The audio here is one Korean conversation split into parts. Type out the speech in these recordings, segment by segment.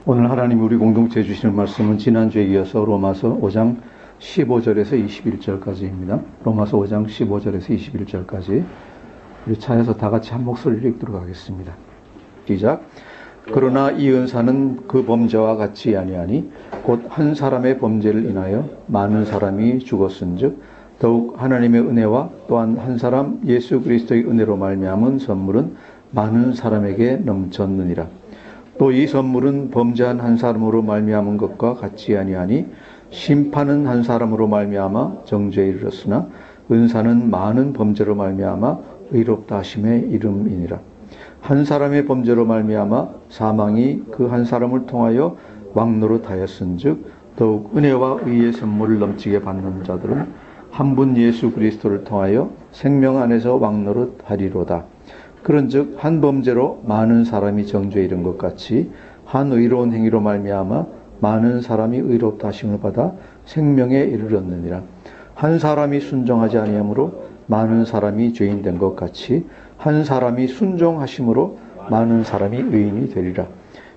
오늘 하나님 우리 공동체에 주시는 말씀은 지난주에 이어서 로마서 5장 15절에서 21절까지입니다. 로마서 5장 15절에서 21절까지 우리 차에서 다 같이 한 목소리를 읽도록 하겠습니다. 시작. 그러나 이 은사는 그 범죄와 같이 아니하니 곧 한 사람의 범죄를 인하여 많은 사람이 죽었은즉 더욱 하나님의 은혜와 또한 한 사람 예수 그리스도의 은혜로 말미암은 선물은 많은 사람에게 넘쳤느니라. 또 이 선물은 범죄한 한 사람으로 말미암은 것과 같이 아니하니 심판은 한 사람으로 말미암아 정죄에 이르렀으나 은사는 많은 범죄로 말미암아 의롭다 하심에 이름이니라. 한 사람의 범죄로 말미암아 사망이 그 한 사람을 통하여 왕노릇하였은즉 더욱 은혜와 의의 선물을 넘치게 받는 자들은 한 분 예수 그리스도를 통하여 생명 안에서 왕노릇하리로다. 그런즉 한 범죄로 많은 사람이 정죄에 이른 것 같이 한 의로운 행위로 말미암아 많은 사람이 의롭다 하심을 받아 생명에 이르렀느니라. 한 사람이 순종하지 아니하므로 많은 사람이 죄인 된 것 같이 한 사람이 순종하심으로 많은 사람이 의인이 되리라.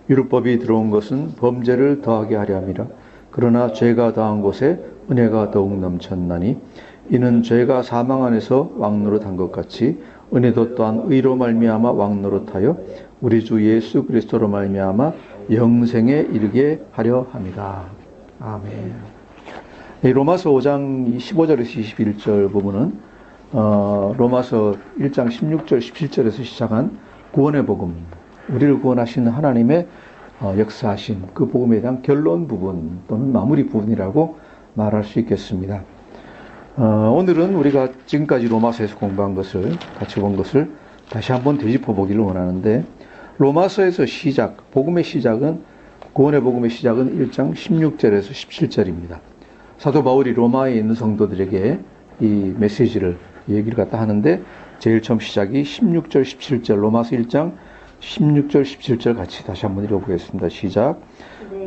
율법이 들어온 것은 범죄를 더하게 하려 함이라. 그러나 죄가 더한 곳에 은혜가 더욱 넘쳤나니 이는 죄가 사망 안에서 왕노릇한 것 같이 은혜도 또한 의로 말미암아 왕노릇하여 우리 주 예수 그리스도로 말미암아 영생에 이르게 하려 함이다. 아멘. 로마서 5장 15절에서 21절 부분은 로마서 1장 16절 17절에서 시작한 구원의 복음, 우리를 구원하시는 하나님의 역사하심, 그 복음에 대한 결론 부분 또는 마무리 부분이라고 말할 수 있겠습니다. 오늘은 우리가 지금까지 로마서에서 공부한 것을, 같이 본 것을 다시 한번 되짚어 보기를 원하는데, 로마서에서 시작, 복음의 시작은, 구원의 복음의 시작은 1장 16절에서 17절입니다. 사도 바울이 로마에 있는 성도들에게 이 메시지를, 얘기를 갖다 하는데, 제일 처음 시작이 16절, 17절, 로마서 1장 16절, 17절 같이 다시 한번 읽어보겠습니다. 시작.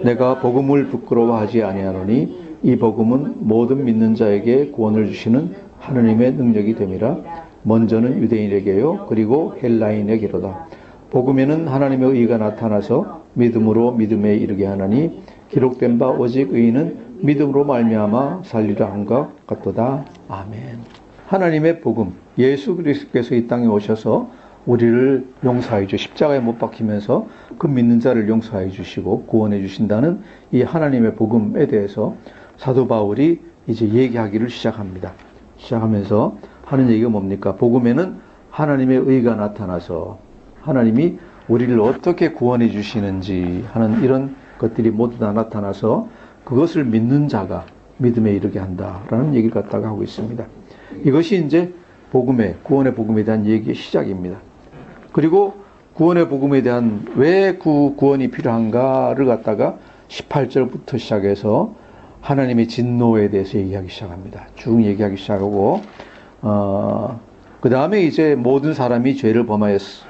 내가 복음을 부끄러워하지 아니하노니 이 복음은 모든 믿는 자에게 구원을 주시는 하느님의 능력이 됨이라. 먼저는 유대인에게요 그리고 헬라인에게로다. 복음에는 하나님의 의가 나타나서 믿음으로 믿음에 이르게 하나니 기록된 바 오직 의인은 믿음으로 말미암아 살리라 한 것 같도다. 아멘. 하나님의 복음, 예수 그리스도께서 이 땅에 오셔서 우리를 용서해 주시고 십자가에 못 박히면서 그 믿는 자를 용서해 주시고 구원해 주신다는 이 하나님의 복음에 대해서 사도 바울이 이제 얘기하기를 시작합니다. 시작하면서 하는 얘기가 뭡니까? 복음에는 하나님의 의가 나타나서 하나님이 우리를 어떻게 구원해 주시는지 하는 이런 것들이 모두 다 나타나서 그것을 믿는 자가 믿음에 이르게 한다라는 얘기를 갖다가 하고 있습니다. 이것이 이제 복음의, 구원의 복음에 대한 얘기의 시작입니다. 그리고 구원의 복음에 대한 왜 그 구원이 필요한가를 갖다가 18절부터 시작해서 하나님의 진노에 대해서 얘기하기 시작합니다. 쭉 얘기하기 시작하고 그 다음에 이제 모든 사람이 죄를 범하였어.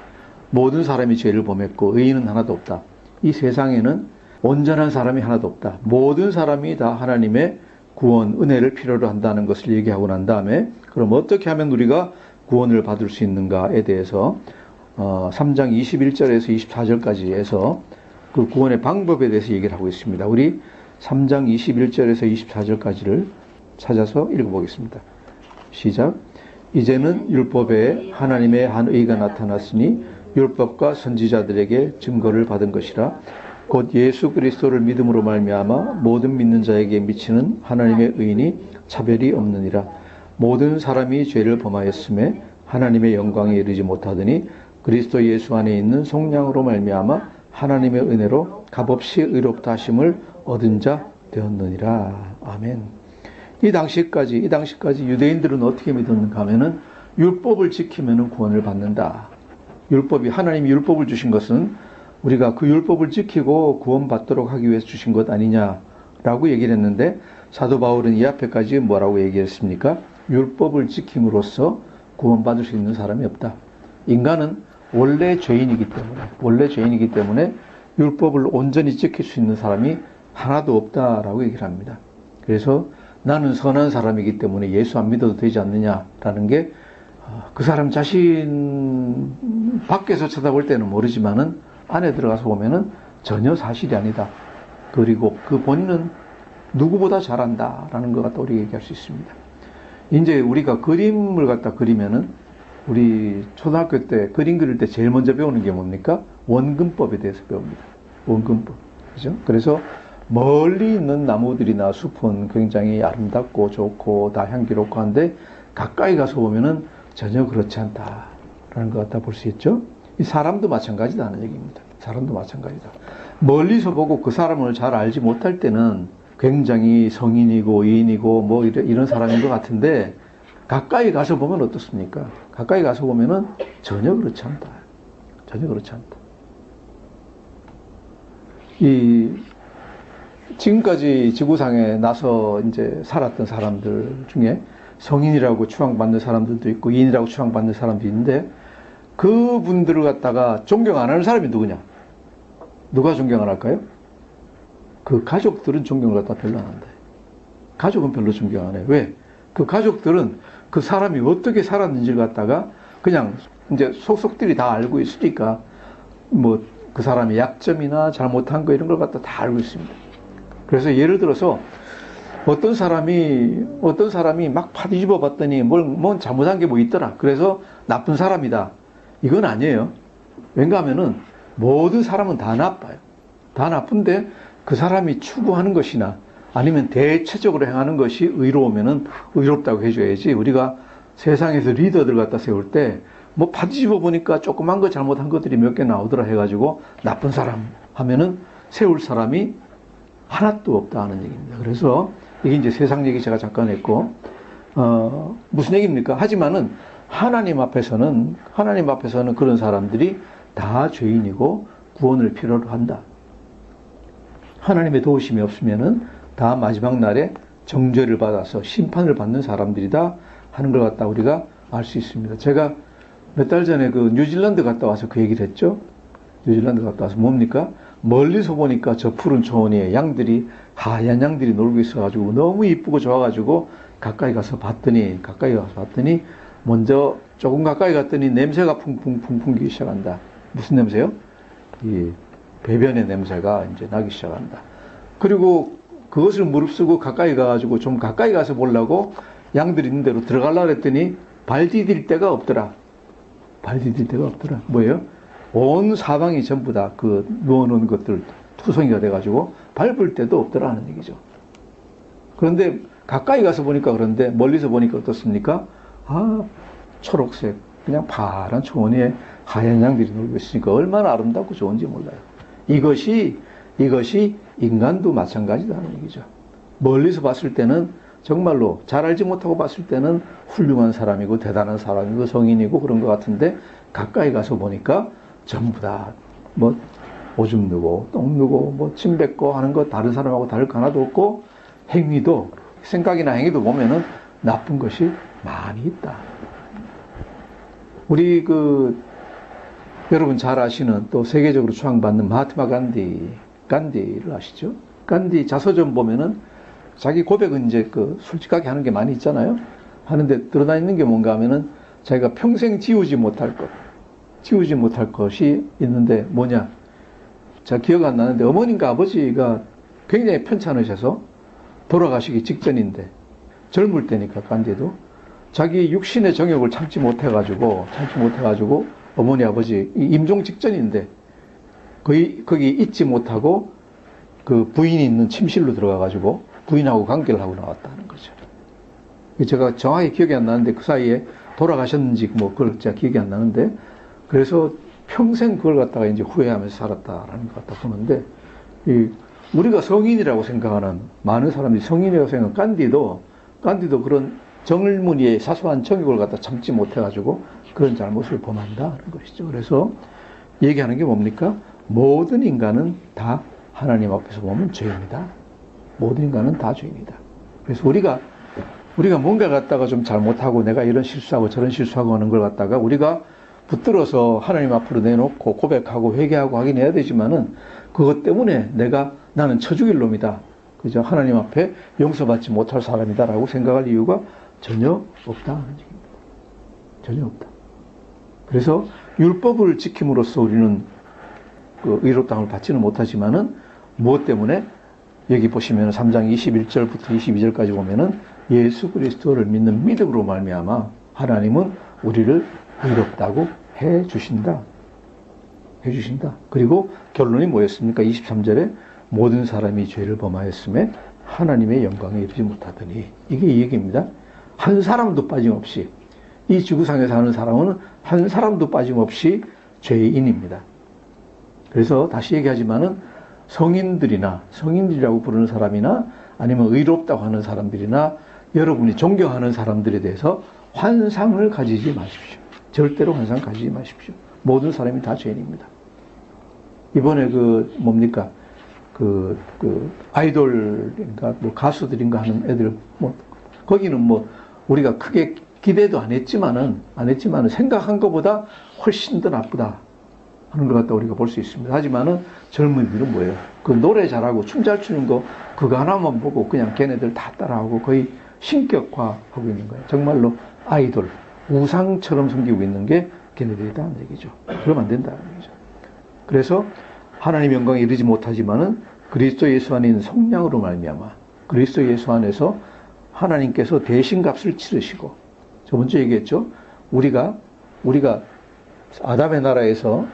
모든 사람이 죄를 범했고 의인은 하나도 없다. 이 세상에는 온전한 사람이 하나도 없다. 모든 사람이 다 하나님의 구원, 은혜를 필요로 한다는 것을 얘기하고 난 다음에 그럼 어떻게 하면 우리가 구원을 받을 수 있는가에 대해서 3장 21절에서 24절까지 해서 그 구원의 방법에 대해서 얘기를 하고 있습니다. 우리 3장 21절에서 24절까지를 찾아서 읽어보겠습니다. 시작. 이제는 율법에 하나님의 한 의가 나타났으니 율법과 선지자들에게 증거를 받은 것이라. 곧 예수 그리스도를 믿음으로 말미암아 모든 믿는 자에게 미치는 하나님의 의인이 차별이 없느니라. 모든 사람이 죄를 범하였음에 하나님의 영광에 이르지 못하더니 그리스도 예수 안에 있는 속량으로 말미암아 하나님의 은혜로 값없이 의롭다 하심을 얻은 자 되었느니라. 아멘. 이 당시까지 유대인들은 어떻게 믿었는가 하면은 율법을 지키면은 구원을 받는다. 하나님이 율법을 주신 것은 우리가 그 율법을 지키고 구원받도록 하기 위해서 주신 것 아니냐라고 얘기를 했는데 사도 바울은 이 앞에까지 뭐라고 얘기했습니까? 율법을 지킴으로써 구원받을 수 있는 사람이 없다. 인간은 원래 죄인이기 때문에 율법을 온전히 지킬 수 있는 사람이 하나도 없다라고 얘기를 합니다. 그래서 나는 선한 사람이기 때문에 예수 안 믿어도 되지 않느냐라는 게 그 사람 자신 밖에서 쳐다볼 때는 모르지만은 안에 들어가서 보면은 전혀 사실이 아니다. 그리고 그 본인은 누구보다 잘한다라는 것 갖다 우리가 얘기할 수 있습니다. 이제 우리가 그림을 갖다 그리면은 우리 초등학교 때 그림 그릴 때 제일 먼저 배우는 게 뭡니까? 원근법에 대해서 배웁니다. 원근법. 그죠? 그래서 멀리 있는 나무들이나 숲은 굉장히 아름답고 좋고 다 향기롭고 한데 가까이 가서 보면은 전혀 그렇지 않다라는 것 갖다 볼 수 있죠. 이 사람도 마찬가지다는 얘기입니다. 사람도 마찬가지다. 멀리서 보고 그 사람을 잘 알지 못할 때는 굉장히 성인이고 이인이고 뭐 이런 사람인 것 같은데 가까이 가서 보면 어떻습니까? 가까이 가서 보면은 전혀 그렇지 않다. 전혀 그렇지 않다. 지금까지 지구상에 나서 이제 살았던 사람들 중에 성인이라고 추앙받는 사람들도 있고 이인이라고 추앙받는 사람도 있는데 그분들을 갖다가 존경 안 하는 사람이 누구냐? 누가 존경을 할까요? 그 가족들은 존경을 갖다 별로 안 한다. 가족은 별로 존경 안 해요. 왜? 그 가족들은 그 사람이 어떻게 살았는지를 갖다가 그냥 이제 속속들이 다 알고 있으니까 뭐 그 사람의 약점이나 잘못한 거 이런 걸 갖다 다 알고 있습니다. 그래서 예를 들어서 어떤 사람이 막 파뒤집어 봤더니 뭘 잘못한 게 뭐 있더라. 그래서 나쁜 사람이다. 이건 아니에요. 왜냐하면은 모든 사람은 다 나빠요. 다 나쁜데 그 사람이 추구하는 것이나 아니면 대체적으로 행하는 것이 의로우면은 의롭다고 해줘야지. 우리가 세상에서 리더들 갖다 세울 때 뭐 파뒤집어 보니까 조그만 거 잘못한 것들이 몇 개 나오더라 해가지고 나쁜 사람 하면은 세울 사람이 하나도 없다 하는 얘기입니다. 그래서 이게 이제 세상 얘기 제가 잠깐 했고 무슨 얘기입니까? 하지만은 하나님 앞에서는 그런 사람들이 다 죄인이고 구원을 필요로 한다. 하나님의 도우심이 없으면은 다 마지막 날에 정죄를 받아서 심판을 받는 사람들이다 하는 걸 갖다 우리가 알 수 있습니다. 제가 몇 달 전에 그 뉴질랜드 갔다 와서 그 얘기를 했죠. 뉴질랜드 갔다 와서 뭡니까? 멀리서 보니까 저 푸른 초원에 양들이 하얀 양들이 놀고 있어가지고 너무 이쁘고 좋아가지고 가까이 가서 봤더니 먼저 조금 가까이 갔더니 냄새가 풍풍 풍기기 시작한다. 무슨 냄새요? 이 배변의 냄새가 이제 나기 시작한다. 그리고 그것을 무릅쓰고 가까이 가가지고 좀 가까이 가서 보려고 양들이 있는 대로 들어가려고 했더니 발 디딜 데가 없더라. 뭐예요? 온 사방이 전부 다 그 누워놓은 것들 투성이가 돼가지고 밟을 데도 없더라 하는 얘기죠. 그런데 가까이 가서 보니까 그런데 멀리서 보니까 어떻습니까? 초록색 그냥 파란 초원 위에 하얀 양들이 놀고 있으니까 얼마나 아름답고 좋은지 몰라요. 이것이 인간도 마찬가지다 하는 얘기죠. 멀리서 봤을 때는 정말로 잘 알지 못하고 봤을 때는 훌륭한 사람이고 대단한 사람이고 성인이고 그런 것 같은데 가까이 가서 보니까 전부 다 뭐 오줌 누고 똥 누고 뭐 침 뱉고 하는 거 다른 사람하고 다를 거 하나도 없고 행위도 생각이나 행위도 보면은 나쁜 것이 많이 있다. 우리 여러분 잘 아시는 또 세계적으로 추앙받는 마하트마 간디를 아시죠? 간디 자서전 보면은 자기 고백은 이제 솔직하게 하는 게 많이 있잖아요. 하는데 드러나 있는 게 뭔가 하면은 자기가 평생 지우지 못할 것이 있는데 뭐냐? 제가 기억 안 나는데 어머님과 아버지가 굉장히 편찮으셔서 돌아가시기 직전인데 젊을 때니까 간디도 자기 육신의 정욕을 참지 못해가지고 어머니 아버지 임종 직전인데 거기 잊지 못하고 그 부인이 있는 침실로 들어가가지고 부인하고 관계를 하고 나왔다는 거죠. 제가 정확히 기억이 안 나는데 그 사이에 돌아가셨는지 뭐 그걸 제가 기억이 안 나는데 그래서 평생 그걸 갖다가 이제 후회하면서 살았다라는 것 같다 보는데 우리가 성인이라고 생각하는 많은 사람들이 성인이라고 생각하는 간디도 그런 젊은이의 사소한 정욕을 갖다 참지 못해가지고 그런 잘못을 범한다는 것이죠. 그래서 얘기하는 게 뭡니까? 모든 인간은 다 하나님 앞에서 보면 죄입니다. 모든 인간은 다 죄입니다. 그래서 우리가 뭔가 갖다가 좀 잘못하고 내가 이런 실수하고 저런 실수하고 하는 걸 갖다가 우리가 붙들어서 하나님 앞으로 내놓고 고백하고 회개하고 하긴 해야 되지만은 그것 때문에 나는 처죽일 놈이다. 그죠? 하나님 앞에 용서받지 못할 사람이다라고 생각할 이유가 전혀 없다 하는 얘기입니다. 전혀 없다. 그래서 율법을 지킴으로써 우리는 그 의롭다함을 받지는 못하지만은 무엇 때문에 여기 보시면 3장 21절부터 22절까지 보면은 예수 그리스도를 믿는 믿음으로 말미암아 하나님은 우리를 의롭다고 해 주신다. 그리고 결론이 뭐였습니까? 23절에 모든 사람이 죄를 범하였음에 하나님의 영광에 이르지 못하더니, 이게 이 얘기입니다. 한 사람도 빠짐없이, 이 지구상에 사는 사람은 한 사람도 빠짐없이 죄인입니다. 그래서 다시 얘기하지만은 성인들이라고 부르는 사람이나 아니면 의롭다고 하는 사람들이나 여러분이 존경하는 사람들에 대해서 환상을 가지지 마십시오. 절대로 환상 가지지 마십시오. 모든 사람이 다 죄인입니다. 이번에 아이돌인가 뭐 가수들인가 하는 애들 거기는 우리가 크게 기대도 안 했지만은 생각한 것보다 훨씬 더 나쁘다 하는 것 같다 우리가 볼 수 있습니다. 하지만은 젊은이들은 뭐예요? 그 노래 잘하고 춤 잘 추는 거 그거 하나만 보고 그냥 걔네들 다 따라하고 거의 신격화하고 있는 거예요. 정말로 아이돌, 우상처럼 섬기고 있는 게 걔네들이다는 얘기죠. 그러면 안 된다는 얘기죠. 그래서 하나님 영광에 이르지 못하지만은 그리스도 예수 안에 있는 성량으로 말미암아 그리스도 예수 안에서 하나님께서 대신 값을 치르시고, 저번주에 얘기했죠. 우리가 아담의 나라에서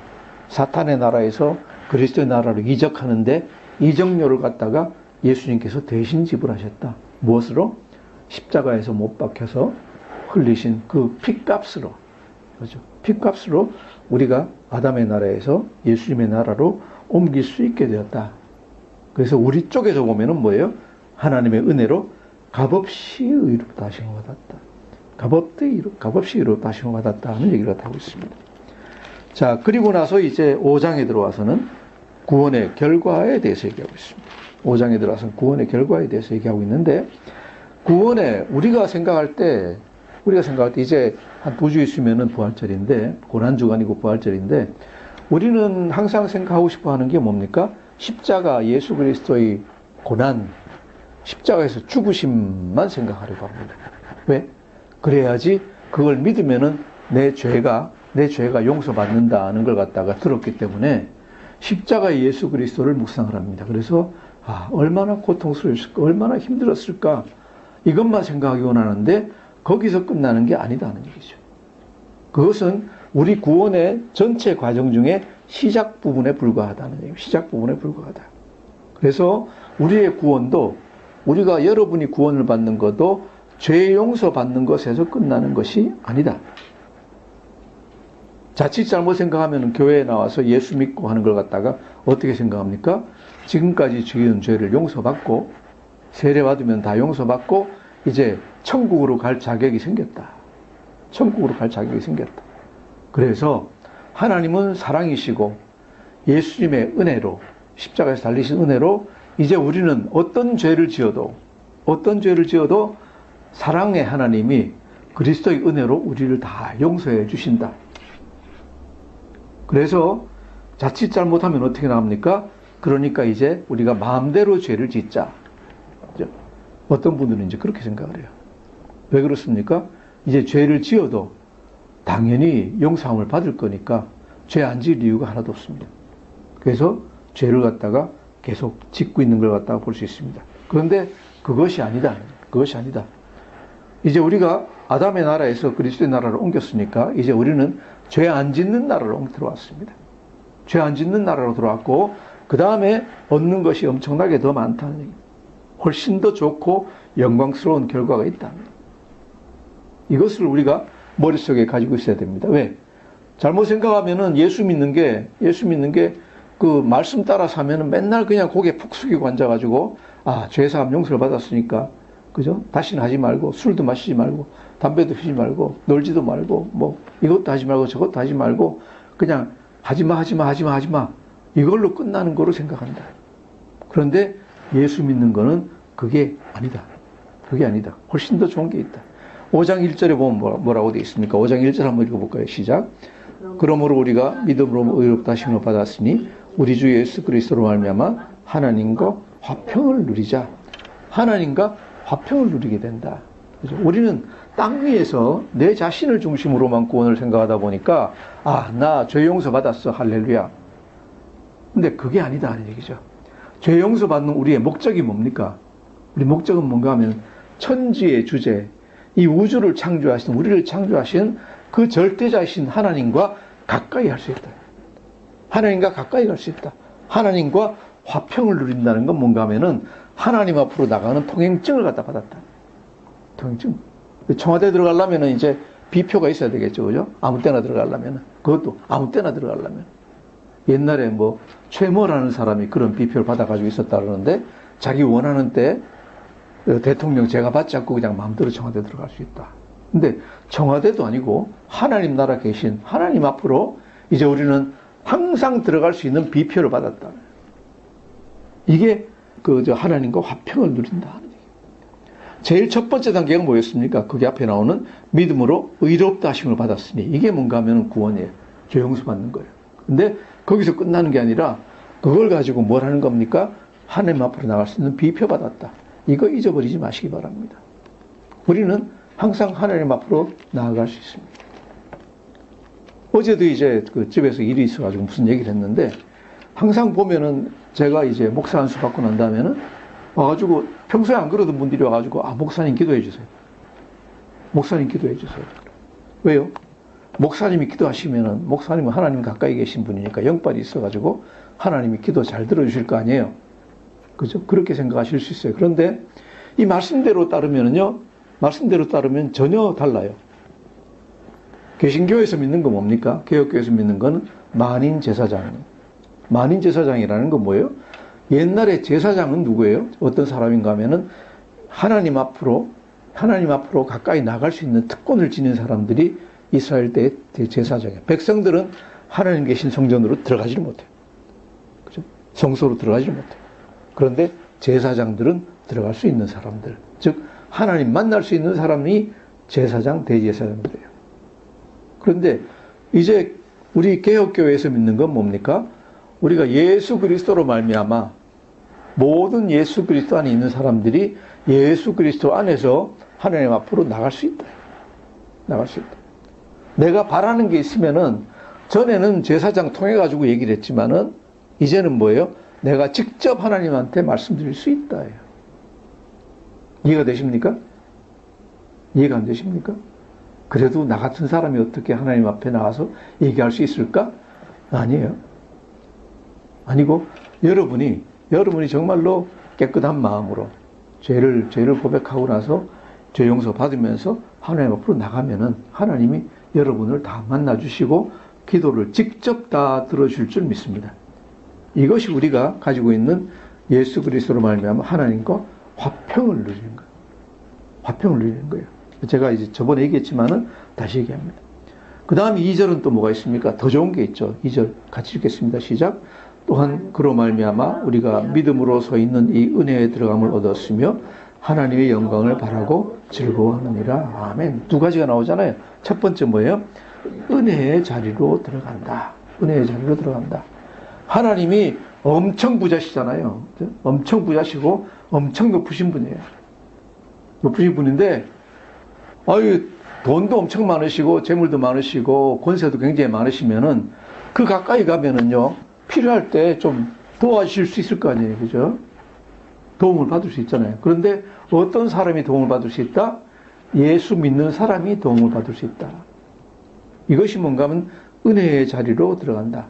사탄의 나라에서 그리스도의 나라로 이적하는데 이적료를 갖다가 예수님께서 대신 지불하셨다. 무엇으로? 십자가에서 못 박혀서 흘리신 그 피값으로, 그렇죠? 피값으로 우리가 아담의 나라에서 예수님의 나라로 옮길 수 있게 되었다. 그래서 우리 쪽에서 보면은 뭐예요? 하나님의 은혜로 값없이 의롭다 하심을 받았다. 값없이 의롭다 하심을 받았다 하는 얘기를 하고 있습니다. 자, 그리고 나서 이제 5장에 들어와서는 구원의 결과에 대해서 얘기하고 있습니다. 5장에 들어와서는 구원의 결과에 대해서 얘기하고 있는데, 구원에 우리가 생각할 때 이제 한 2주 있으면은 부활절인데, 고난주가 아니고 부활절인데, 우리는 항상 생각하고 싶어 하는 게 뭡니까? 십자가, 예수 그리스도의 고난, 십자가에서 죽으심만 생각하려고 합니다. 왜? 그래야지 그걸 믿으면은 내 죄가 용서받는다는 걸 갖다가 들었기 때문에 십자가의 예수 그리스도를 묵상을 합니다. 그래서 얼마나 고통스러웠을까, 얼마나 힘들었을까, 이것만 생각하기 원하는데 거기서 끝나는 게 아니다는 얘기죠. 그것은 우리 구원의 전체 과정 중에 시작 부분에 불과하다는 얘기예요. 시작 부분에 불과하다. 그래서 우리의 구원도, 우리가 여러분이 구원을 받는 것도 죄 용서 받는 것에서 끝나는 것이 아니다. 자칫 잘못 생각하면 교회에 나와서 예수 믿고 하는 걸 갖다가 어떻게 생각합니까? 지금까지 지은 죄를 용서받고 세례받으면 다 용서받고 이제 천국으로 갈 자격이 생겼다. 그래서 하나님은 사랑이시고 예수님의 은혜로, 십자가에서 달리신 은혜로 이제 우리는 어떤 죄를 지어도 사랑의 하나님이 그리스도의 은혜로 우리를 다 용서해 주신다. 그래서 자칫 잘못하면 어떻게 나옵니까? 그러니까 이제 우리가 마음대로 죄를 짓자. 어떤 분들은 이제 그렇게 생각을 해요. 왜 그렇습니까? 이제 죄를 지어도 당연히 용서함을 받을 거니까 죄 안 지을 이유가 하나도 없습니다. 그래서 죄를 갖다가 계속 짓고 있는 걸 갖다가 볼 수 있습니다. 그런데 그것이 아니다. 이제 우리가 아담의 나라에서 그리스도의 나라로 옮겼으니까 이제 우리는 죄 안 짓는 나라로 들어왔습니다. 죄 안 짓는 나라로 들어왔고, 그 다음에 얻는 것이 엄청나게 더 많다는 얘기입니다. 훨씬 더 좋고 영광스러운 결과가 있다. 이것을 우리가 머릿속에 가지고 있어야 됩니다. 왜? 잘못 생각하면은 예수 믿는 게 그 말씀 따라 사면은 맨날 그냥 고개 푹 숙이고 앉아가지고, 죄사함 용서를 받았으니까, 그죠? 다시는 하지 말고, 술도 마시지 말고, 담배도 피지 말고, 놀지도 말고, 이것도 하지 말고, 저것도 하지 말고, 그냥 하지마. 이걸로 끝나는 거로 생각한다. 그런데 예수 믿는 거는 그게 아니다. 훨씬 더 좋은 게 있다. 5장 1절에 보면 뭐라고 되어 있습니까? 5장 1절 한번 읽어볼까요? 시작. 그러므로 우리가 믿음으로 의롭다 하심을 받았으니 우리 주 예수 그리스도로 말미암아 하나님과 화평을 누리자. 하나님과 화평을 누리게 된다. 그죠? 우리는 땅 위에서 내 자신을 중심으로만 구원을 생각하다 보니까 나 죄 용서 받았어. 할렐루야. 근데 그게 아니다 하는 얘기죠. 죄 용서받는 우리의 목적이 뭡니까? 우리 목적은 뭔가 하면 천지의 주제, 이 우주를 창조하신, 우리를 창조하신 그 절대자이신 하나님과 가까이 할 수 있다. 하나님과 가까이 갈 수 있다. 하나님과 화평을 누린다는 건 뭔가 하면은 하나님 앞으로 나가는 통행증을 갖다 받았다. 통행증. 청와대 들어가려면은 이제 비표가 있어야 되겠죠. 그죠? 아무 때나 들어가려면은. 그것도 아무 때나 들어가려면. 옛날에 뭐 최모라는 사람이 그런 비표를 받아가지고 있었다 그러는데 자기 원하는 때 대통령 제가 받지 않고 그냥 마음대로 청와대 들어갈 수 있다. 근데 청와대도 아니고 하나님 나라 계신 하나님 앞으로 이제 우리는 항상 들어갈 수 있는 비표를 받았다. 이게 하나님과 화평을 누린다 하는 얘기예요. 제일 첫 번째 단계가 뭐였습니까? 거기 앞에 나오는 믿음으로 의롭다 하심을 받았으니 이게 뭔가 하면 구원이에요. 죄 용서 받는 거예요. 근데 거기서 끝나는 게 아니라 그걸 가지고 뭘 하는 겁니까? 하나님 앞으로 나갈 수 있는 비표 받았다. 이거 잊어버리지 마시기 바랍니다. 우리는 항상 하나님 앞으로 나아갈 수 있습니다. 어제도 이제 그 집에서 일이 있어가지고 무슨 얘기를 했는데 항상 보면은 제가 이제 목사 안수 받고 난 다음에는 와가지고 평소에 안 그러던 분들이 와가지고 목사님 기도해 주세요. 목사님 기도해 주세요. 왜요? 목사님이 기도하시면은 목사님은 하나님 가까이 계신 분이니까 영빨이 있어가지고 하나님이 기도 잘 들어주실 거 아니에요. 그죠? 그렇게 생각하실 수 있어요. 그런데 이 말씀대로 따르면은요, 말씀대로 따르면 전혀 달라요. 개신교에서 믿는 건 뭡니까? 개혁교에서 믿는 건 만인 제사장. 만인 제사장이라는 건 뭐예요? 옛날에 제사장은 누구예요? 어떤 사람인가 하면은 하나님 앞으로 가까이 나갈 수 있는 특권을 지닌 사람들이 이스라엘 때의 제사장이에요. 백성들은 하나님 계신 성전으로 들어가지를 못해요. 그죠? 성소로 들어가지를 못해요. 그런데 제사장들은 들어갈 수 있는 사람들, 즉 하나님 만날 수 있는 사람이 제사장, 대제사장들이에요. 그런데 이제 우리 개혁교회에서 믿는 건 뭡니까? 우리가 예수 그리스도로 말미암아 모든 예수 그리스도 안에 있는 사람들이 예수 그리스도 안에서 하나님 앞으로 나갈 수 있다. 나갈 수 있다. 내가 바라는 게 있으면은 전에는 제사장 통해 가지고 얘기를 했지만은 이제는 뭐예요? 내가 직접 하나님한테 말씀드릴 수 있다. 이해가 되십니까? 이해가 안 되십니까? 그래도 나 같은 사람이 어떻게 하나님 앞에 나가서 얘기할 수 있을까? 아니에요. 아니고 여러분이 정말로 깨끗한 마음으로 죄를 고백하고 나서 죄 용서 받으면서 하나님 앞으로 나가면은 하나님이 여러분을 다 만나주시고 기도를 직접 다 들어줄 줄 믿습니다. 이것이 우리가 가지고 있는 예수 그리스도로 말미암아 하나님과 화평을 누리는 거예요. 화평을 누리는 거예요. 제가 이제 저번에 얘기했지만은 다시 얘기합니다. 그 다음 2절은 또 뭐가 있습니까? 더 좋은 게 있죠. 2절 같이 읽겠습니다. 시작. 또한 그로 말미암아 우리가 믿음으로 서 있는 이 은혜에 들어감을 얻었으며 하나님의 영광을 바라고 즐거워하느니라. 아멘. 두 가지가 나오잖아요. 첫 번째 뭐예요? 은혜의 자리로 들어간다. 은혜의 자리로 들어간다. 하나님이 엄청 부자시잖아요. 엄청 부자시고 엄청 높으신 분이에요. 높으신 분인데 돈도 엄청 많으시고 재물도 많으시고 권세도 굉장히 많으시면은 그 가까이 가면은요 필요할 때 좀 도와주실 수 있을 거 아니에요. 그죠? 도움을 받을 수 있잖아요. 그런데 어떤 사람이 도움을 받을 수 있다? 예수 믿는 사람이 도움을 받을 수 있다. 이것이 뭔가 하면 은혜의 자리로 들어간다.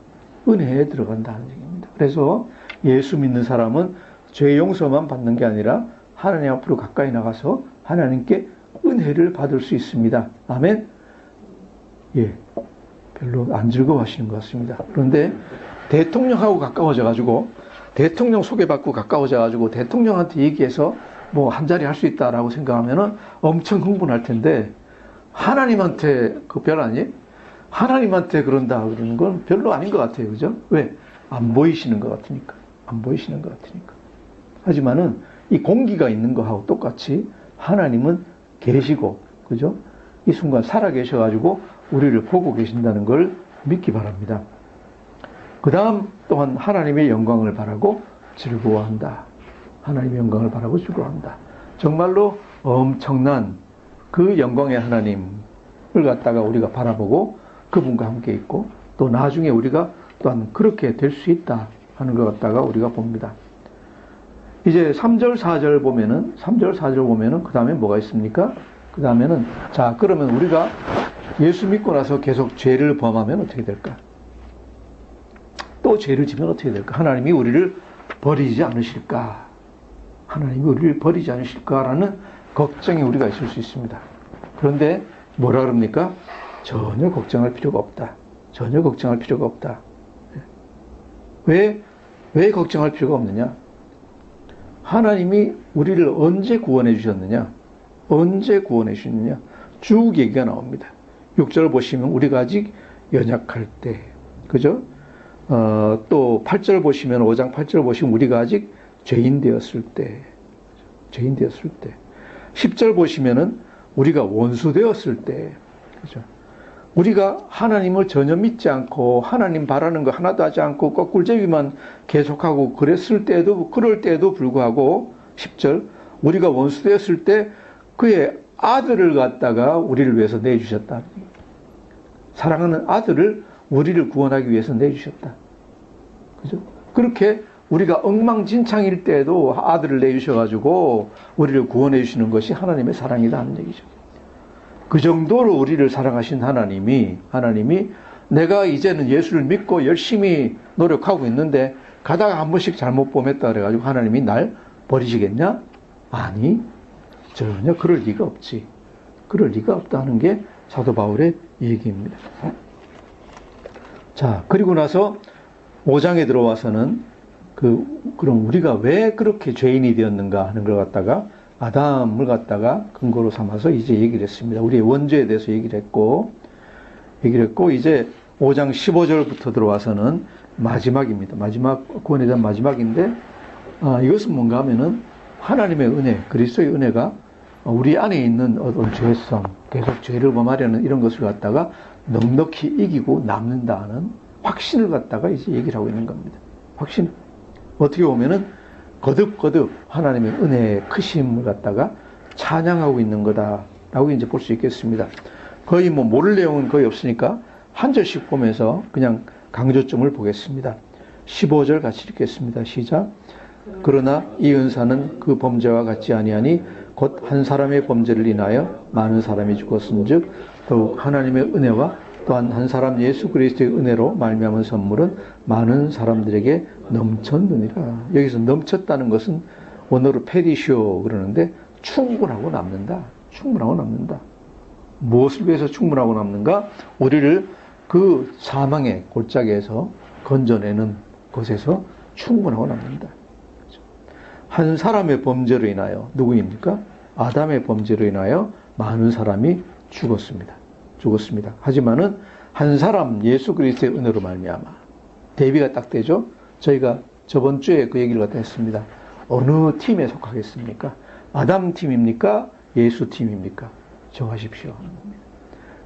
은혜에 들어간다 하는 얘기입니다. 그래서 예수 믿는 사람은 죄 용서만 받는 게 아니라 하나님 앞으로 가까이 나가서 하나님께 은혜를 받을 수 있습니다. 아멘? 예. 별로 안 즐거워하시는 것 같습니다. 그런데 대통령하고 가까워져가지고 대통령 소개받고 가까워져가지고 대통령한테 얘기해서 뭐 한 자리 할 수 있다라고 생각하면은 엄청 흥분할 텐데 하나님한테 그 별 아니에요? 하나님한테 그런다 그러는 건 별로 아닌 것 같아요. 그죠? 왜? 안 보이시는 것 같으니까. 안 보이시는 것 같으니까. 하지만은 이 공기가 있는 거하고 똑같이 하나님은 계시고, 그죠? 이 순간 살아 계셔가지고 우리를 보고 계신다는 걸 믿기 바랍니다. 그 다음 또한 하나님의 영광을 바라고 즐거워한다. 하나님의 영광을 바라고 즐거워한다. 정말로 엄청난 그 영광의 하나님을 갖다가 우리가 바라보고 그분과 함께 있고 또 나중에 우리가 또한 그렇게 될 수 있다 하는 것 같다가 우리가 봅니다. 이제 3절, 4절 보면은 그 다음에 뭐가 있습니까? 그 다음에는 자, 그러면 우리가 예수 믿고 나서 계속 죄를 범하면 어떻게 될까? 또 죄를 지면 어떻게 될까? 하나님이 우리를 버리지 않으실까? 하나님이 우리를 버리지 않으실까라는 걱정이 우리가 있을 수 있습니다. 그런데 뭐라 그럽니까? 전혀 걱정할 필요가 없다. 전혀 걱정할 필요가 없다. 왜 걱정할 필요가 없느냐? 하나님이 우리를 언제 구원해 주셨느냐? 언제 구원해 주셨느냐? 쭉 얘기가 나옵니다. 6절 보시면 우리가 아직 연약할 때, 그죠? 또 8절 보시면 5장 8절 보시면 우리가 아직 죄인 되었을 때, 10절 보시면은 우리가 원수 되었을 때, 그죠? 우리가 하나님을 전혀 믿지 않고 하나님 바라는 거 하나도 하지 않고 거꾸질제비만 계속하고 그럴 때에도 불구하고 10절 우리가 원수 되었을 때 그의 아들을 갖다가 우리를 위해서 내주셨다. 사랑하는 아들을 우리를 구원하기 위해서 내주셨다. 그죠? 그렇게 우리가 엉망진창일 때에도 아들을 내주셔가지고 우리를 구원해 주시는 것이 하나님의 사랑이다 하는 얘기죠. 그 정도로 우리를 사랑하신 하나님이 내가 이제는 예수를 믿고 열심히 노력하고 있는데 가다가 한 번씩 잘못 범했다 그래가지고 하나님이 날 버리시겠냐? 아니, 전혀 그럴 리가 없지. 그럴 리가 없다는 게 사도 바울의 얘기입니다. 자, 그리고 나서 5장에 들어와서는 그럼 우리가 왜 그렇게 죄인이 되었는가 하는 걸 갖다가 아담을 갖다가 근거로 삼아서 이제 얘기를 했습니다. 우리의 원죄에 대해서 얘기를 했고 이제 5장 15절부터 들어와서는 마지막입니다. 구원에 대한 마지막인데, 이것은 뭔가 하면은 하나님의 은혜, 그리스도의 은혜가 우리 안에 있는 어떤 죄성, 계속 죄를 범하려는 이런 것을 갖다가 넉넉히 이기고 남는다는 확신을 갖다가 이제 얘기를 하고 있는 겁니다. 확신. 어떻게 보면은 거듭 하나님의 은혜의 크심을 갖다가 찬양하고 있는 거다라고 이제 볼 수 있겠습니다. 거의 모를 내용은 거의 없으니까 한 절씩 보면서 그냥 강조점을 보겠습니다. 15절 같이 읽겠습니다. 시작. 그러나 이 은사는 그 범죄와 같지 아니하니 곧 한 사람의 범죄를 인하여 많은 사람이 죽었은즉 더욱 하나님의 은혜와 또한 한 사람 예수 그리스도의 은혜로 말미암은 선물은 많은 사람들에게 넘쳤느니라. 여기서 넘쳤다는 것은 원어로 페리시오 그러는데 충분하고 남는다. 무엇을 위해서 충분하고 남는가? 우리를 그 사망의 골짜기에서 건져내는 것에서 충분하고 남는다. 한 사람의 범죄로 인하여 누구입니까? 아담의 범죄로 인하여 많은 사람이 죽었습니다. 하지만은 한 사람 예수 그리스도의 은혜로 말미암아 대비가 딱 되죠. 저희가 저번 주에 그 얘기를 갖다 했습니다. 어느 팀에 속하겠습니까? 아담 팀입니까? 예수 팀입니까? 정하십시오.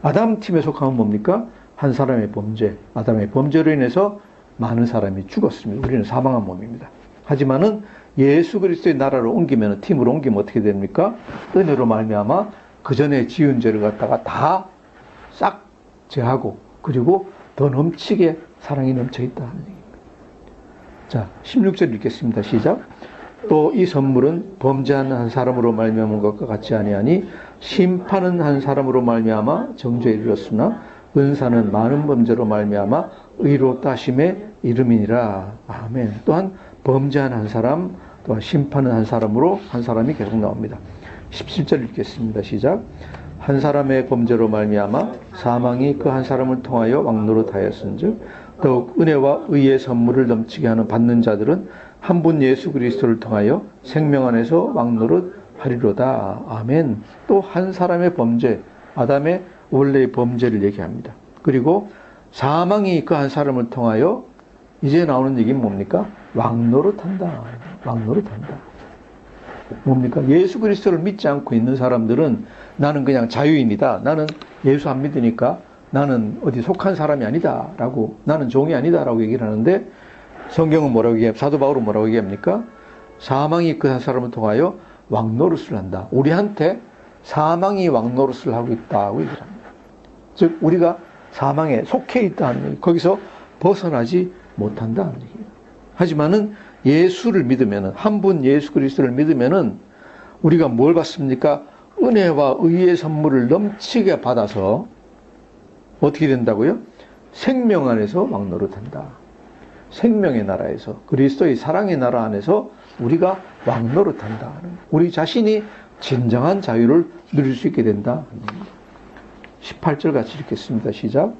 아담 팀에 속하면 뭡니까? 한 사람의 범죄, 아담의 범죄로 인해서 많은 사람이 죽었습니다. 우리는 사망한 몸입니다. 하지만은 예수 그리스도의 나라로 옮기면, 팀으로 옮기면 어떻게 됩니까? 은혜로 말미암아 그 전에 지은 죄를 갖다가 다 싹 제하고 그리고 더 넘치게 사랑이 넘쳐 있다 하는 얘기입니다. 자, 16절 읽겠습니다. 시작. 또 이 선물은 범죄하는 한 사람으로 말미암은 것과 같지 아니하니 심판은 한 사람으로 말미암아 정죄에 이르렀으나 은사는 많은 범죄로 말미암아 의롭다 하심에 이름이니라. 아멘. 또한 범죄한 한 사람, 또한 심판은 한 사람으로 한 사람이 계속 나옵니다. 17절 읽겠습니다. 시작. 한 사람의 범죄로 말미암아 사망이 그 한 사람을 통하여 왕노릇하였은즉 더욱 은혜와 의의 선물을 넘치게 하는 받는 자들은 한 분 예수 그리스도를 통하여 생명 안에서 왕노릇하리로다. 아멘. 또 한 사람의 범죄, 아담의 원래의 범죄를 얘기합니다. 그리고 사망이 그 한 사람을 통하여 이제 나오는 얘기는 뭡니까? 왕노릇한다. 뭡니까? 예수 그리스도를 믿지 않고 있는 사람들은 나는 그냥 자유인이다. 나는 예수 안 믿으니까 나는 어디 속한 사람이 아니다. 라고, 나는 종이 아니다. 라고 얘기를 하는데 성경은 뭐라고 얘기합니까? 사도 바울은 뭐라고 얘기합니까? 사망이 그 한 사람을 통하여 왕노릇을 한다. 우리한테 사망이 왕노릇을 하고 있다고 얘기를 합니다. 즉, 우리가 사망에 속해 있다는 얘기, 거기서 벗어나지 못한다는 얘기예요. 하지만은 예수를 믿으면은, 한 분 예수 그리스도를 믿으면은 우리가 뭘 받습니까? 은혜와 의의 선물을 넘치게 받아서 어떻게 된다고요? 생명 안에서 왕노릇한다. 생명의 나라에서, 그리스도의 사랑의 나라 안에서 우리가 왕노릇한다. 우리 자신이 진정한 자유를 누릴 수 있게 된다. 18절 같이 읽겠습니다. 시작.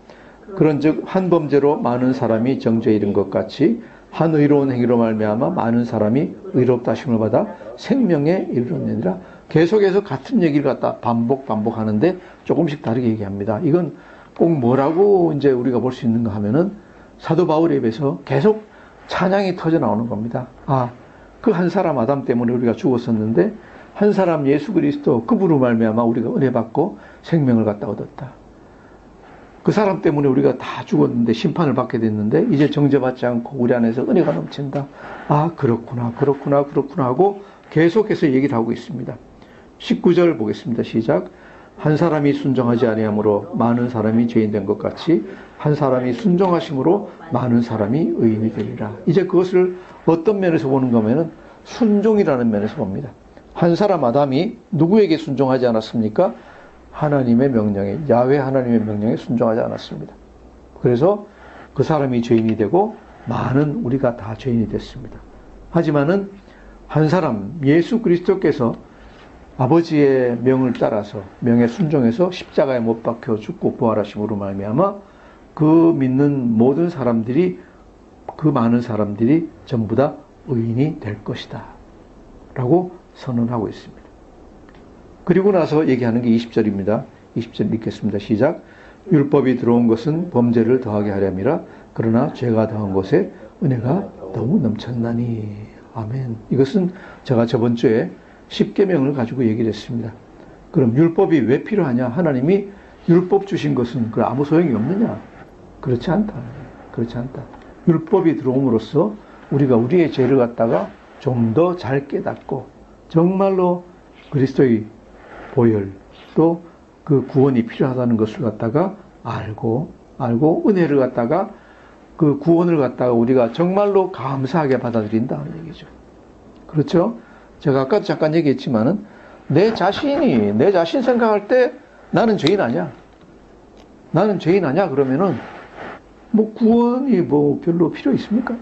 그런즉 한 범죄로 많은 사람이 정죄에 이른 것 같이 한 의로운 행위로 말미암아 많은 사람이 의롭다 하심을 받아 생명에 이르렀느니라. 계속해서 같은 얘기를 갖다 반복하는데 조금씩 다르게 얘기합니다. 이건 꼭 뭐라고 이제 우리가 볼 수 있는가 하면은 사도 바울에 비해서 계속 찬양이 터져 나오는 겁니다. 그 한 사람 아담 때문에 우리가 죽었었는데 한 사람 예수 그리스도 그분으로 말미암아 우리가 은혜 받고 생명을 갖다 얻었다. 그 사람 때문에 우리가 다 죽었는데 심판을 받게 됐는데 이제 정죄받지 않고 우리 안에서 은혜가 넘친다. 그렇구나 하고 계속해서 얘기를 하고 있습니다. 19절 보겠습니다. 시작. 한 사람이 순종하지 아니함으로 많은 사람이 죄인 된 것 같이 한 사람이 순종하심으로 많은 사람이 의인이 되리라. 이제 그것을 어떤 면에서 보는가 하면은 순종이라는 면에서 봅니다. 한 사람 아담이 누구에게 순종하지 않았습니까? 하나님의 명령에, 야훼 하나님의 명령에 순종하지 않았습니다. 그래서 그 사람이 죄인이 되고 많은 우리가 다 죄인이 됐습니다. 하지만은 한 사람 예수 그리스도께서 아버지의 명을 따라서 명에 순종해서 십자가에 못 박혀 죽고 부활하심으로 말미암아 그 믿는 모든 사람들이, 그 많은 사람들이 전부 다 의인이 될 것이다 라고 선언하고 있습니다. 그리고 나서 얘기하는 게 20절입니다. 20절 읽겠습니다. 시작. 율법이 들어온 것은 범죄를 더하게 하려니라. 그러나 죄가 더한 것에 은혜가 너무 넘쳤나니. 아멘. 이것은 제가 저번 주에 십계명을 가지고 얘기를 했습니다. 그럼 율법이 왜 필요하냐? 하나님이 율법 주신 것은 아무 소용이 없느냐? 그렇지 않다. 그렇지 않다. 율법이 들어옴으로써 우리가 우리의 죄를 갖다가 좀 더 잘 깨닫고 정말로 그리스도의 보혈 또 그 구원이 필요하다는 것을 갖다가 알고 은혜를 갖다가 그 구원을 갖다가 우리가 정말로 감사하게 받아들인다는 얘기죠. 그렇죠? 제가 아까도 잠깐 얘기했지만은 내 자신 생각할 때 나는 죄인 아니야. 나는 죄인 아니야. 그러면은 구원이 별로 필요 있습니까?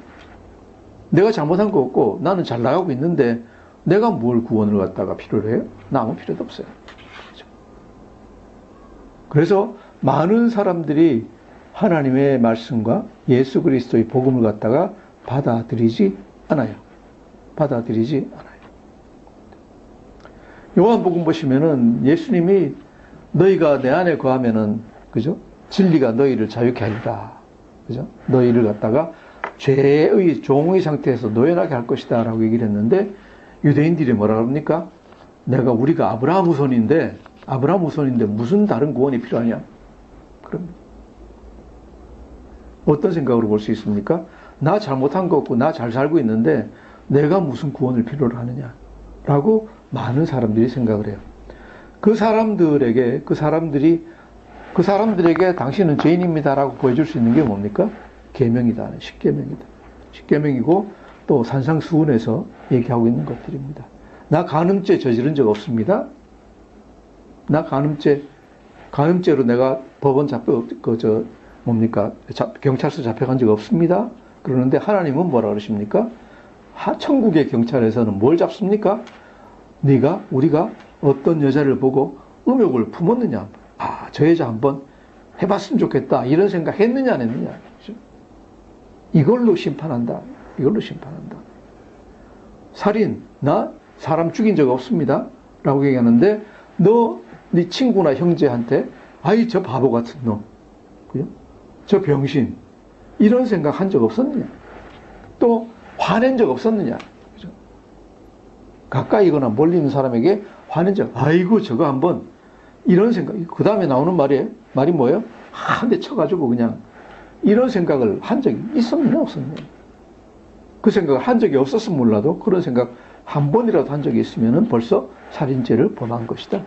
내가 잘못한 거 없고 나는 잘 나가고 있는데 내가 뭘 구원을 갖다가 필요로 해요? 나 아무 필요도 없어요. 그렇죠? 그래서 많은 사람들이 하나님의 말씀과 예수 그리스도의 복음을 갖다가 받아들이지 않아요. 요한복음 보시면은 예수님이 너희가 내 안에 거하면은, 그죠? 진리가 너희를 자유케 하리라. 그죠? 너희를 갖다가 죄의 종의 상태에서 노연하게 할 것이다 라고 얘기를 했는데 유대인들이 뭐라 그럽니까? 우리가 아브라함 후손인데 무슨 다른 구원이 필요하냐? 그럼 어떤 생각으로 볼 수 있습니까? 나 잘못한 거 없고 나 잘 살고 있는데 내가 무슨 구원을 필요로 하느냐? 라고 많은 사람들이 생각을 해요. 그 사람들에게 당신은 죄인입니다라고 보여줄 수 있는 게 뭡니까? 계명이다. 십계명이고 또 산상수훈에서 얘기하고 있는 것들입니다. 나 간음죄 저지른 적 없습니다. 나 간음죄로 내가 법원 경찰서 잡혀간 적 없습니다. 그러는데 하나님은 뭐라 그러십니까? 천국의 경찰에서는 뭘 잡습니까? 우리가 어떤 여자를 보고 음욕을 품었느냐? 저 여자 한번 해봤으면 좋겠다. 이런 생각 했느냐, 안 했느냐? 그렇죠? 이걸로 심판한다. 살인, 나 사람 죽인 적 없습니다. 라고 얘기하는데, 네 친구나 형제한테, 저 바보 같은 놈. 그죠? 저 병신. 이런 생각 한 적 없었느냐? 또, 화낸 적 없었느냐? 그죠? 가까이거나 멀리 있는 사람에게 화낸 적, 저거 한번, 이런 생각, 그 다음에 나오는 말이 뭐예요? 한 대 쳐가지고 그냥, 이런 생각을 한 적이 있었느냐, 없었느냐? 그 생각을 한 적이 없었으면 몰라도 그런 생각 한 번이라도 한 적이 있으면 벌써 살인죄를 범한 것이다.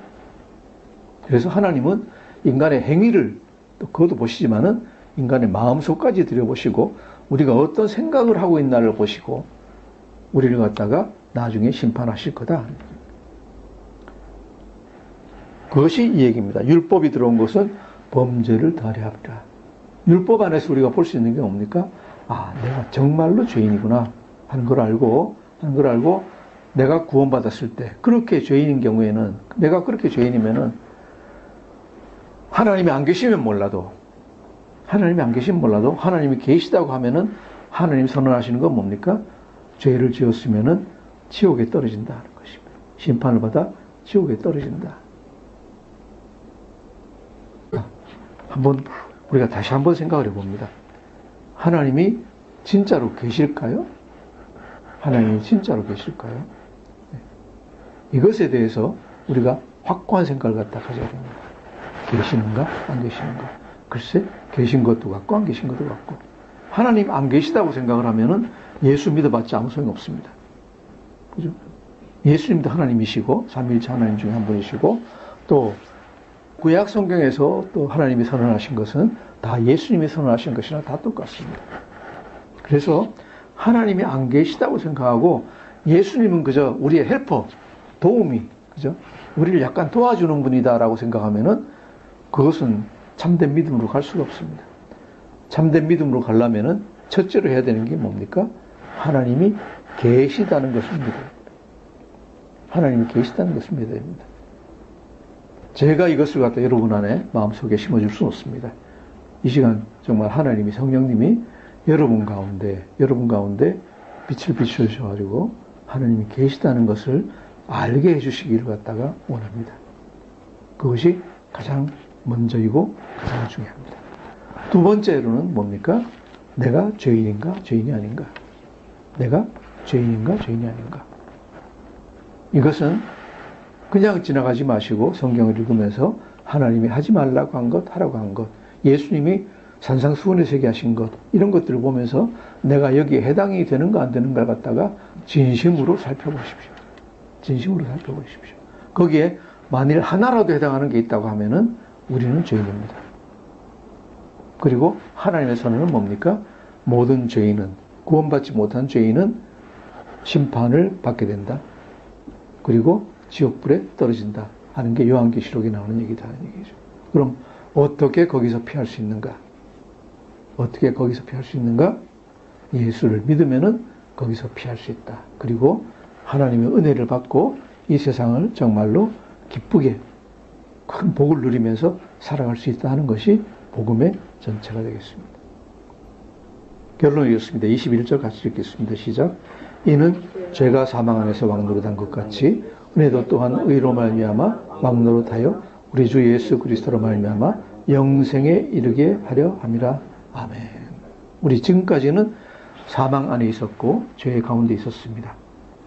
그래서 하나님은 인간의 행위를, 또 그것도 보시지만은 인간의 마음속까지 들여보시고 우리가 어떤 생각을 하고 있나를 보시고 우리를 갖다가 나중에 심판하실 거다. 그것이 이 얘기입니다. 율법이 들어온 것은 범죄를 더하려 함이라. 율법 안에서 우리가 볼 수 있는 게 뭡니까? 아, 내가 정말로 죄인이구나 하는 걸 알고 내가 구원받았을 때 그렇게 죄인인 경우에는, 내가 그렇게 죄인이면은 하나님이 안 계시면 몰라도 하나님이 계시다고 하면은 하나님이 선언하시는 건 뭡니까? 죄를 지었으면은 지옥에 떨어진다 하는 것입니다. 심판을 받아 지옥에 떨어진다. 우리가 다시 한번 생각을 해봅니다. 하나님이 진짜로 계실까요? 하나님이 진짜로 계실까요? 이것에 대해서 우리가 확고한 생각을 갖다 가져야 됩니다. 계시는가? 안 계시는가? 글쎄, 계신 것도 같고 안 계신 것도 같고. 하나님 안 계시다고 생각을 하면은 예수 믿어봤자 아무 소용이 없습니다. 그죠? 예수님도 하나님이시고 삼위일체 하나님 중에 한 분이시고, 또 구약 성경에서 또 하나님이 선언하신 것은 다 예수님이 선언하신 것이나 다 똑같습니다. 그래서 하나님이 안 계시다고 생각하고 예수님은 그저 우리의 헬퍼, 도우미, 그죠? 우리를 약간 도와주는 분이다라고 생각하면은 그것은 참된 믿음으로 갈 수가 없습니다. 참된 믿음으로 가려면은 첫째로 해야 되는 게 뭡니까? 하나님이 계시다는 것을 믿어야 됩니다. 하나님이 계시다는 것을 믿어야 됩니다. 제가 이것을 갖다 여러분 안에 마음속에 심어줄 수는 없습니다. 이 시간 정말 하나님이, 성령님이 여러분 가운데 빛을 비추셔가지고 하나님이 계시다는 것을 알게 해주시기를 갖다가 원합니다. 그것이 가장 먼저이고 가장 중요합니다. 두 번째로는 뭡니까? 내가 죄인인가 죄인이 아닌가? 내가 죄인인가 죄인이 아닌가? 이것은 그냥 지나가지 마시고 성경을 읽으면서 하나님이 하지 말라고 한 것, 하라고 한 것, 예수님이 산상수훈에 새게 하신 것, 이런 것들을 보면서 내가 여기에 해당이 되는가 안 되는가를 갖다가 진심으로 살펴보십시오. 진심으로 살펴보십시오. 거기에 만일 하나라도 해당하는 게 있다고 하면은 우리는 죄인입니다. 그리고 하나님의 선언은 뭡니까? 모든 죄인은, 구원받지 못한 죄인은 심판을 받게 된다. 그리고 지옥불에 떨어진다 하는 게 요한계시록에 나오는 얘기다 하는 얘기죠. 그럼 어떻게 거기서 피할 수 있는가? 어떻게 거기서 피할 수 있는가? 예수를 믿으면은 거기서 피할 수 있다. 그리고 하나님의 은혜를 받고 이 세상을 정말로 기쁘게 큰 복을 누리면서 살아갈 수 있다 하는 것이 복음의 전체가 되겠습니다. 결론이 이렇습니다. 21절 같이 읽겠습니다. 시작. 이는 죄가 사망 안에서 왕노릇한 것 같이 은혜도 또한 의로 말미암아 왕노릇하여 우리 주 예수 그리스도로 말미암아 영생에 이르게 하려 함이라. 아멘. 우리 지금까지는 사망 안에 있었고 죄 가운데 있었습니다.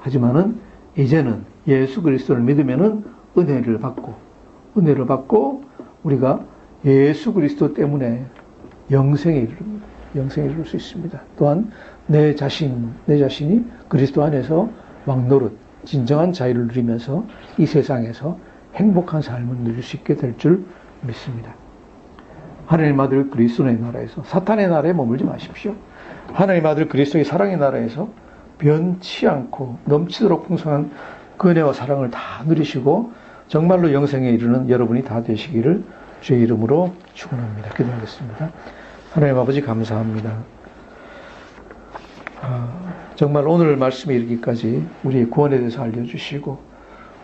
하지만은 이제는 예수 그리스도를 믿으면은 은혜를 받고 우리가 예수 그리스도 때문에 영생에 이릅니다. 영생에 이룰 수 있습니다. 또한 내 자신이 그리스도 안에서 왕노릇, 진정한 자유를 누리면서 이 세상에서 행복한 삶을 누릴 수 있게 될 줄 믿습니다. 하나님 아들 그리스도의 나라에서, 사탄의 나라에 머물지 마십시오. 하나님 아들 그리스도의 사랑의 나라에서 변치 않고 넘치도록 풍성한 그 은혜와 사랑을 다 누리시고 정말로 영생에 이르는 여러분이 다 되시기를 주의 이름으로 축원합니다. 기도하겠습니다. 하나님 아버지 감사합니다. 정말 오늘 말씀에 이르기까지 우리의 구원에 대해서 알려주시고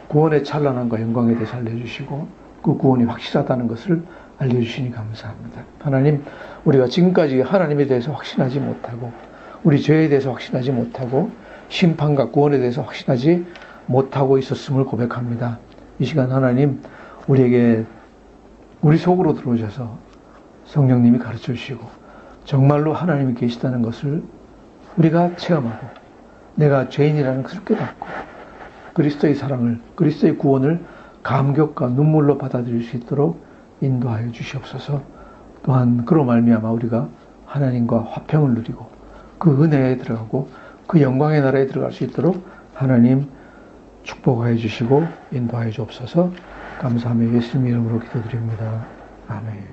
구원의 찬란함과 영광에 대해서 알려주시고 그 구원이 확실하다는 것을 알려주시니 감사합니다. 하나님, 우리가 지금까지 하나님에 대해서 확신하지 못하고 우리 죄에 대해서 확신하지 못하고 심판과 구원에 대해서 확신하지 못하고 있었음을 고백합니다. 이 시간 하나님, 우리에게 우리 속으로 들어오셔서 성령님이 가르쳐 주시고 정말로 하나님이 계시다는 것을 우리가 체험하고 내가 죄인이라는 것을 깨닫고 그리스도의 사랑을, 그리스도의 구원을 감격과 눈물로 받아들일 수 있도록 인도하여 주시옵소서. 또한 그로 말미암아 우리가 하나님과 화평을 누리고 그 은혜에 들어가고 그 영광의 나라에 들어갈 수 있도록 하나님 축복하여 주시고 인도하여 주옵소서. 감사하며 예수님 이름으로 기도드립니다. 아멘.